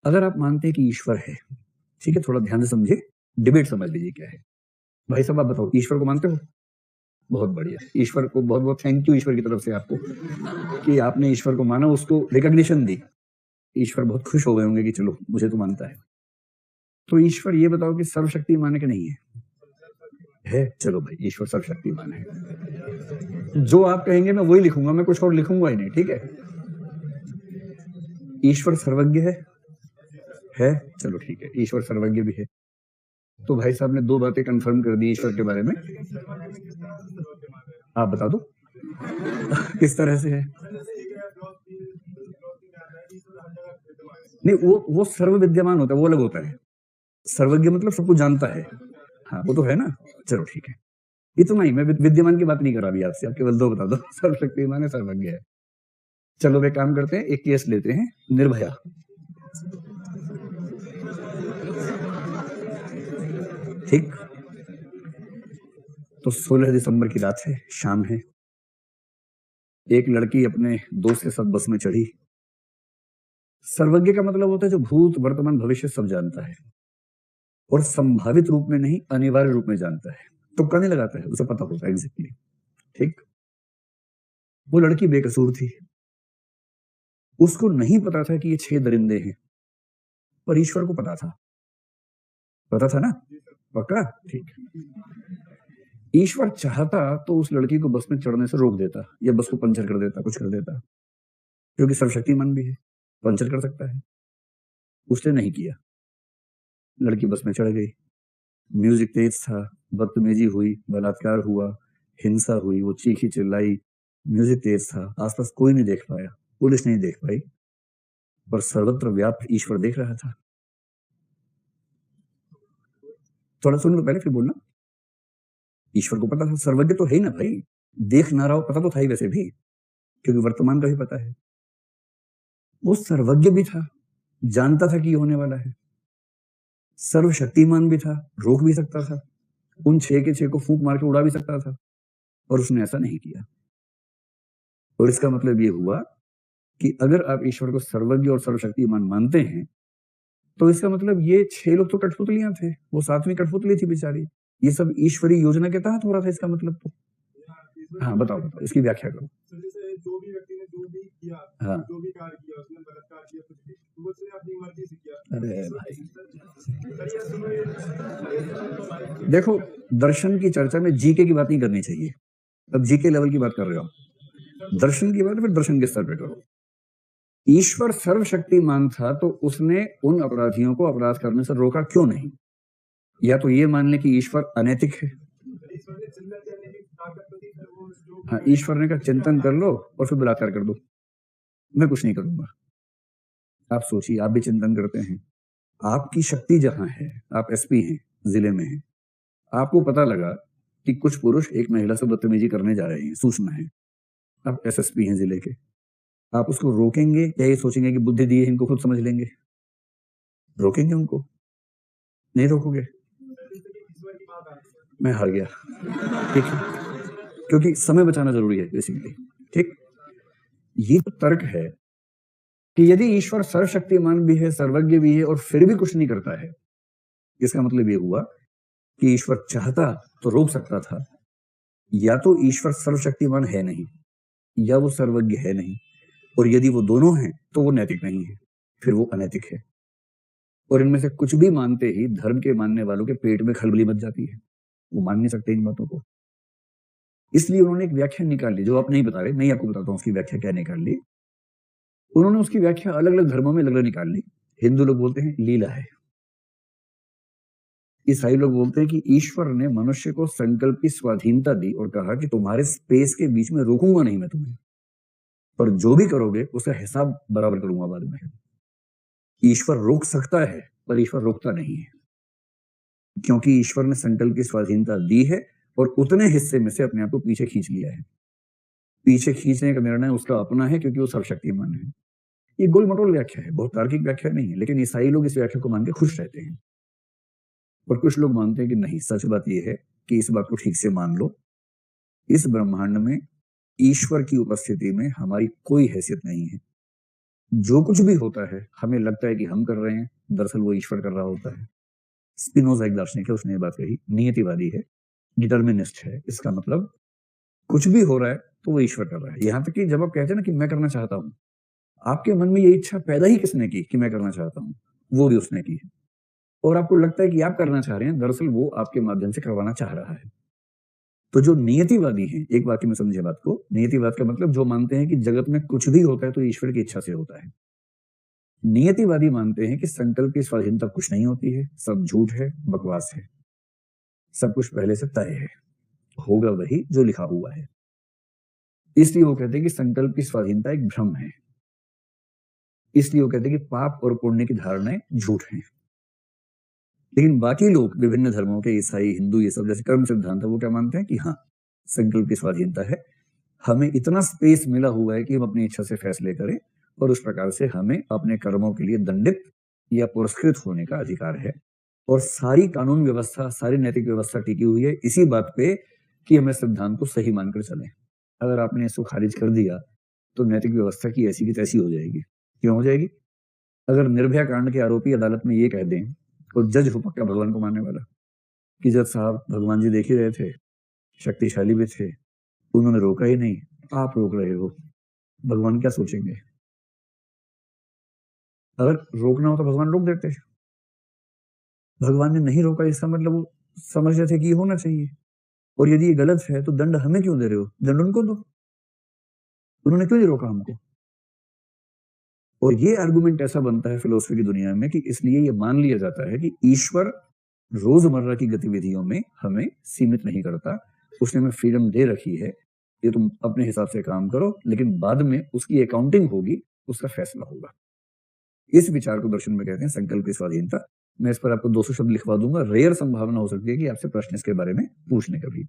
अगर आप मानते हैं कि ईश्वर है, ठीक है, थोड़ा ध्यान से समझिए, डिबेट समझ लीजिए क्या है। भाई साहब आप बताओ, ईश्वर को मानते हो? बहुत बढ़िया, ईश्वर को बहुत बहुत थैंक यू ईश्वर की तरफ से आपको कि आपने ईश्वर को माना, उसको रिकॉग्निशन दी। ईश्वर बहुत खुश हो गए होंगे कि चलो मुझे तो मानता है। तो ईश्वर ये बताओ कि सर्वशक्तिमान है कि नहीं है? है, चलो भाई ईश्वर सर्वशक्तिमान है। जो आप कहेंगे मैं वही लिखूंगा, मैं कुछ और लिखूंगा ही नहीं, ठीक है। ईश्वर सर्वज्ञ है, चलो ठीक है, ईश्वर सर्वज्ञ भी है। तो भाई साहब ने दो बातें कंफर्म कर दी ईश्वर के बारे में। आप बता दो किस तरह से है? नहीं, वो सर्व विद्यमान होता है, वो अलग होता है। सर्वज्ञ मतलब सब कुछ जानता है, हाँ वो तो है ना। चलो ठीक है, इतना ही, मैं विद्यमान की बात नहीं कर रहा अभी आपसे, आप केवल दो बता दो, सर्वशक्तिमान है, सर्वज्ञ है। चलो वे काम करते हैं, एक केस लेते हैं, निर्भया। ठीक, तो 16 दिसंबर की रात है, शाम है। एक लड़की अपने दोस्त के साथ बस में चढ़ी। सर्वज्ञ का मतलब होता है जो भूत वर्तमान भविष्य सब जानता है, और संभावित रूप में नहीं, अनिवार्य रूप में जानता है, तुक्का नहीं लगाता है, उसे पता होता है एग्जैक्टली। ठीक, वो लड़की बेकसूर थी, उसको नहीं पता था कि ये 6 दरिंदे हैं, पर ईश्वर को पता था। पता था ना? पक्का? ठीक। ईश्वर चाहता तो उस लड़की को बस में चढ़ने से रोक देता, या बस को पंचर कर देता, कुछ कर देता, क्योंकि सर्वशक्तिमान भी है, पंचर कर सकता है। उसने नहीं किया, लड़की बस में चढ़ गई। म्यूजिक तेज था, बदतमीजी हुई, बलात्कार हुआ, हिंसा हुई, वो चीखी चिल्लाई, म्यूजिक तेज था, आसपास कोई नहीं देख पाया, पुलिस नहीं देख पाई, पर सर्वत्र व्याप्त ईश्वर देख रहा था। थोड़ा सुन लो पहले फिर बोलना। ईश्वर को पता था, सर्वज्ञ तो है ही ना भाई, देख ना रहा हो, पता तो था ही वैसे भी, क्योंकि वर्तमान का भी पता है। वो सर्वज्ञ भी था, जानता था कि ये होने वाला है, सर्वशक्तिमान भी था, रोक भी सकता था, उन 6 के 6 को फूंक मार के उड़ा भी सकता था, और उसने ऐसा नहीं किया। और इसका मतलब ये हुआ कि अगर आप ईश्वर को सर्वज्ञ और सर्वशक्तिमान मानते हैं, तो इसका मतलब ये 6 लोग तो कठपुतलियां थे, वो 7वीं कठपुतली थी बेचारी, ये सब ईश्वरीय योजना के तहत हो रहा था, इसका मतलब तो। हाँ बताओ बताओ, इसकी व्याख्या करो। जो भी व्यक्ति ने जो भी किया, हाँ, जो भी कार्य किया, उसने बलात्कार किया, कुछ भी, वो उसने अपनी मर्जी से किया। अरे भाई देखो, दर्शन की चर्चा में जीके की बात नहीं करनी चाहिए, अब जीके लेवल की बात कर रहे हो, दर्शन की बात फिर दर्शन के स्तर पे करो। ईश्वर सर्वशक्तिमान था, तो उसने उन अपराधियों को अपराध करने से रोका क्यों नहीं? या तो ये मान ले कि ईश्वर अनैतिक है, हाँ, ईश्वर ने कहा चिंतन कर लो और फिर बलात्कार कर दो, मैं कुछ नहीं करूंगा। आप सोचिए, आप भी चिंतन करते हैं, आपकी शक्ति जहां है, आप एसपी हैं, जिले में हैं, आपको पता लगा कि कुछ पुरुष एक महिला से बदतमीजी करने जा रहे हैं, सूचना है, आप एसएसपी हैं जिले के, आप उसको रोकेंगे या ये सोचेंगे कि बुद्धि दी है इनको खुद समझ लेंगे? रोकेंगे उनको? नहीं रोकोगे? मैं हार गया, ठीक है, क्योंकि समय बचाना जरूरी है बेसिकली। ठीक, ये तो तर्क है कि यदि ईश्वर सर्वशक्तिमान भी है, सर्वज्ञ भी है, और फिर भी कुछ नहीं करता है, इसका मतलब ये हुआ कि ईश्वर चाहता तो रोक सकता था। या तो ईश्वर सर्वशक्तिमान है नहीं, या वो सर्वज्ञ है नहीं, और यदि वो दोनों हैं तो वो नैतिक नहीं है, फिर वो अनैतिक है। और इनमें से कुछ भी मानते ही धर्म के मानने वालों के पेट में खलबली मच जाती है, वो मान नहीं सकते इन बातों को। इसलिए उन्होंने एक व्याख्या निकाल ली, जो आप नहीं बता रहे, मैं आपको बताता हूँ उसकी व्याख्या क्या निकाल ली। उन्होंने उसकी व्याख्या अलग अलग धर्मों में अलग अलग निकाल ली। हिंदू लोग बोलते हैं लीला है, ईसाई लोग बोलते हैं कि ईश्वर ने मनुष्य को संकल्प की स्वाधीनता दी और कहा कि तुम्हारे स्पेस के बीच में रोकूंगा नहीं मैं तुम्हें, पर जो भी करोगे उसका हिसाब बराबर करूंगा बाद में। ईश्वर रोक सकता है, पर ईश्वर रोकता नहीं है, क्योंकि ईश्वर ने संकल्प की स्वाधीनता दी है और उतने हिस्से में से अपने आप को पीछे खींच लिया है। पीछे खींचने का निर्णय उसका अपना है, क्योंकि वो सर्वशक्तिमान है। ये गोल मटोल व्याख्या है, बहुत तार्किक व्याख्या नहीं है, लेकिन ईसाई लोग इस व्याख्या को मान के खुश रहते हैं। और कुछ लोग मानते हैं कि नहीं, सच बात यह है कि इस बात को ठीक से मान लो, इस ब्रह्मांड में ईश्वर की उपस्थिति में हमारी कोई हैसियत नहीं है, जो कुछ भी होता है हमें लगता है कि हम कर रहे हैं, दरअसल वो ईश्वर कर रहा होता है। स्पिनोजा एक दार्शनिक है, उसने ये बात कही, नियतिवादी है, डिटर्मिनिस्ट है। इसका मतलब कुछ भी हो रहा है तो वो ईश्वर कर रहा है। यहां तक कि जब आप कहते हैं ना कि मैं करना चाहता हूं, आपके मन में ये इच्छा पैदा ही किसने की कि मैं करना चाहता हूं? वो भी उसने की। और आपको लगता है कि आप करना चाह रहे हैं, दरअसल वो आपके माध्यम से करवाना चाह रहा है। तो जो नियतिवादी हैं, एक वाक्य में समझे बात को, नियतिवाद का मतलब जो मानते हैं कि जगत में कुछ भी होता है तो ईश्वर की इच्छा से होता है। नियतिवादी मानते हैं कि संकल्प की स्वाधीनता कुछ नहीं होती है, सब झूठ है, बकवास है, सब कुछ पहले से तय है, होगा वही जो लिखा हुआ है। इसलिए वो कहते हैं कि संकल्प की स्वाधीनता एक भ्रम है। इसलिए वो कहते हैं कि पाप और पुण्य की धारणाएं झूठ हैं। लेकिन बाकी लोग विभिन्न धर्मों के, ईसाई, हिंदू, ये सब जैसे कर्म सिद्धांत है, वो क्या मानते हैं कि हाँ, संकल्प की स्वाधीनता है, हमें इतना स्पेस मिला हुआ है कि हम अपनी इच्छा से फैसले करें और उस प्रकार से हमें अपने कर्मों के लिए दंडित या पुरस्कृत होने का अधिकार है। और सारी कानून व्यवस्था, सारी नैतिक व्यवस्था टिकी हुई है इसी बात पे कि हमें सिद्धांत को सही मानकर चलें। अगर आपने इसको खारिज कर दिया तो नैतिक व्यवस्था की ऐसी की तैसी हो जाएगी। क्यों हो जाएगी? अगर निर्भया कांड के आरोपी अदालत में ये कह दें, और जज हो पक्का भगवान को मानने वाला, कि जज साहब भगवान जी देख ही रहे थे, शक्तिशाली भी थे, उन्होंने रोका ही नहीं, आप रोक रहे हो, भगवान क्या सोचेंगे? अगर रोकना हो तो भगवान रोक देते। भगवान ने नहीं रोका, इसका मतलब वो समझ रहे थे कि ये होना चाहिए। और यदि ये गलत है तो दंड हमें क्यों दे रहे हो? दंड उनको दो। उन्होंने क्यों नहीं रोका हमको? और ये आर्गुमेंट ऐसा बनता है फिलोसफी की दुनिया में कि इसलिए ये मान लिया जाता है कि ईश्वर रोजमर्रा की गतिविधियों में हमें सीमित नहीं करता, उसने हमें फ्रीडम दे रखी है, ये तुम अपने हिसाब से काम करो, लेकिन बाद में उसकी अकाउंटिंग होगी, उसका फैसला होगा। इस विचार को दर्शन में कहते हैं संकल्प की स्वाधीनता। मैं इस पर आपको 200 शब्द लिखवा दूंगा, रेयर संभावना हो सकती है कि आपसे प्रश्न इसके बारे में पूछने का भी।